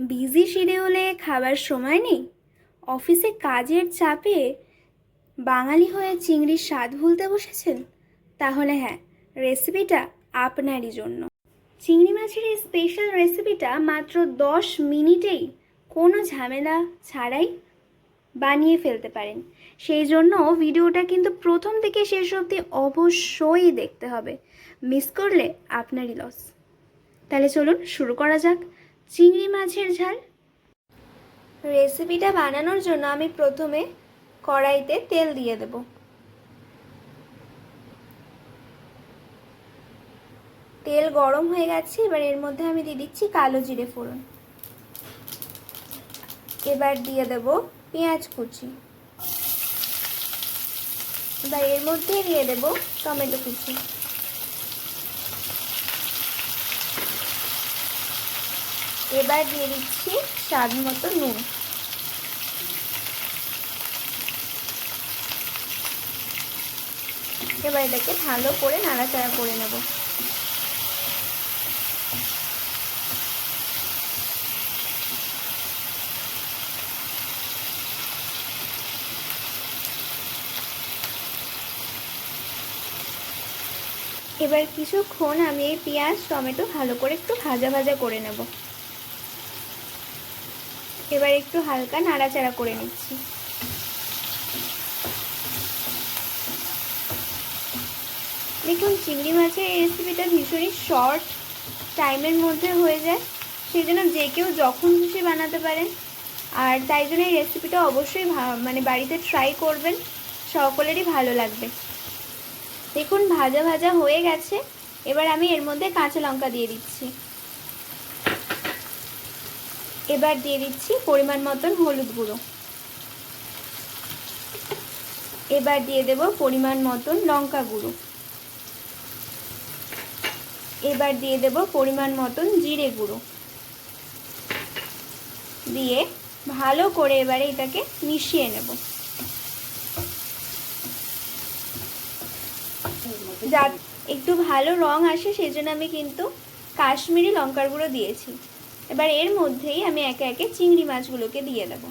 Busy শিডিউলে খাবার সময় নেই, অফিসে কাজের চাপে বাঙালি হয়ে চিংড়ির স্বাদ ভুলতে বসেছেন? তাহলে হ্যাঁ, রেসিপিটা আপনারই জন্য। চিংড়ি মাছের এই স্পেশাল রেসিপিটা মাত্র 10 মিনিটেই কোনো ঝামেলা ছাড়াই বানিয়ে ফেলতে পারেন। সেই জন্য ভিডিওটা কিন্তু প্রথম থেকে শেষ অবধি অবশ্যই দেখতে হবে, মিস করলে আপনারই লস। তাহলে চলুন শুরু করা যাক চিংড়ি মাছের ঝাল। রেসিপিটা বানানোর জন্য আমি প্রথমে কড়াইতে তেল দিয়ে দেব। তেল গরম হয়ে গেছে, এবার এর মধ্যে আমি দিয়ে দিচ্ছি কালো জিরে ফোড়ন। এবার দিয়ে দেব পেঁয়াজ কুচি। এবার এর মধ্যে দিয়ে দেব টমেটো কুচি। এবার দিয়ে দিচ্ছি স্বাদ মতো নুন। এবার এটাকে ভালো করে নাড়াচাড়া করে নেব। এবার কিছুক্ষণ আমি এই পেঁয়াজ টমেটো ভালো করে একটু ভাজা ভাজা করে নেব। এবার একটু হালকা নাড়াচাড়া করে নিচ্ছি। দেখুন, চিংড়ি মাছের এই রেসিপিটা ভীষণই শর্ট টাইমের মধ্যে হয়ে যায়, সেই জন্য যে কেউ যখন খুশি বানাতে পারেন। আর তাই জন্য এই রেসিপিটা অবশ্যই বাড়িতে ট্রাই করবেন, সকলেরই ভালো লাগবে। দেখুন ভাজা ভাজা হয়ে গেছে, এবার আমি এর মধ্যে কাঁচা লঙ্কা দিয়ে দিচ্ছি। এবার দিয়ে দিচ্ছি পরিমাণ মতন হলুদ গুঁড়ো। এবার দিয়ে দেব পরিমাণ মতন লঙ্কা গুঁড়ো। এবার দিয়ে দেব পরিমাণ মতন জিরে গুঁড়ো। দিয়ে ভালো করে এবারে এটাকে মিশিয়ে নেব। যা একটু ভালো রং আসে সেই জন্য আমি কিন্তু কাশ্মীরি লঙ্কার গুঁড়ো দিয়েছি। এবার এর মধ্যেই আমি একে একে চিংড়ি মাছগুলোকে দিয়ে দেব।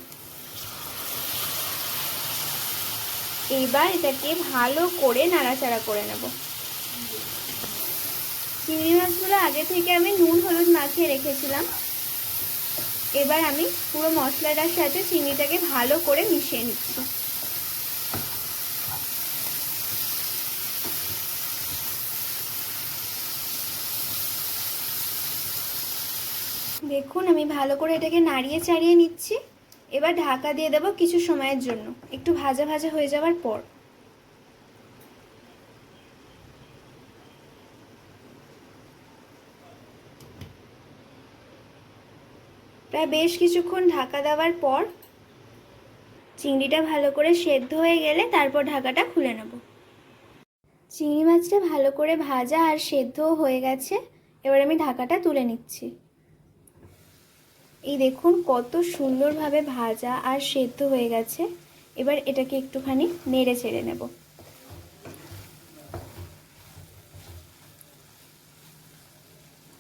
এবার এটাকে ভালো করে নাড়াচাড়া করে নেব। চিংড়ি মাছগুলো আগে থেকে আমি নুন হলুদ মাখিয়ে রেখেছিলাম। এবার আমি পুরো মশলাটার সাথে চিংড়িটাকে ভালো করে মিশিয়ে নিচ্ছি। দেখুন আমি ভালো করে এটাকে নাড়িয়ে চাড়িয়ে নিচ্ছি। এবার ঢাকা দিয়ে দেব কিছু সময়ের জন্য, একটু ভাজা ভাজা হয়ে যাওয়ার পর। প্রায় বেশ কিছুক্ষণ ঢাকা দেওয়ার পর চিংড়িটা ভালো করে সেদ্ধ হয়ে গেলে তারপর ঢাকাটা খুলে নেব। চিংড়ি মাছটা ভালো করে ভাজা আর সেদ্ধ হয়ে গেছে, এবার আমি ঢাকাটা তুলে নিচ্ছি। এই দেখুন কত সুন্দরভাবে ভাজা আর সেদ্ধ হয়ে গেছে। এবার এটাকে একটুখানি নেড়ে চেড়ে নেব।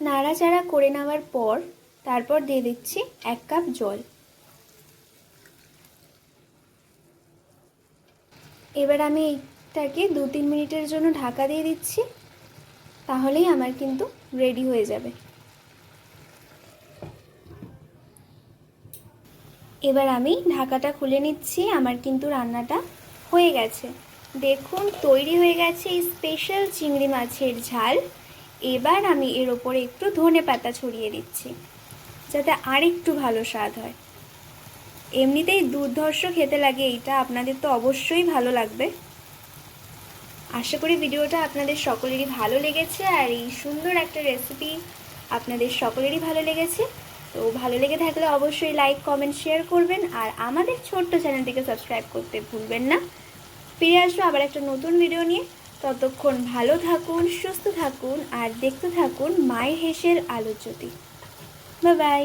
নাড়াচাড়া করে নেওয়ার পর তারপর দিয়ে দিচ্ছি 1 কাপ জল। এবার আমি এইটাকে 2-3 মিনিটের জন্য ঢাকা দিয়ে দিচ্ছি, তাহলেই আমার কিন্তু রেডি হয়ে যাবে। এবার আমি ঢাকাটা খুলে নিচ্ছি, আমার কিন্তু রান্নাটা হয়ে গেছে। দেখুন তৈরি হয়ে গেছে এই স্পেশাল চিংড়ি মাছের ঝাল। এবার আমি এর ওপরে একটু ধনেপাতা ছড়িয়ে দিচ্ছি, যাতে আরেকটু ভালো স্বাদ হয়। এমনিতেই দুর্ধর্ষ খেতে লাগে এইটা, আপনাদের তো অবশ্যই ভালো লাগবে। আশা করি ভিডিওটা আপনাদের সকলেরই ভালো লেগেছে, আর এই সুন্দর একটা রেসিপি আপনাদের সকলেরই ভালো লেগেছে। তো ভালো লেগে থাকলে অবশ্যই লাইক কমেন্ট শেয়ার করবেন, আর আমাদের ছোট্ট চ্যানেলটিকে সাবস্ক্রাইব করতে ভুলবেন না। ফিরে আসবো আবার একটা নতুন ভিডিও নিয়ে। ততক্ষণ ভালো থাকুন, সুস্থ থাকুন, আর দেখতে থাকুন মায়ের হেসের আলোর জ্যোতি। Bye bye.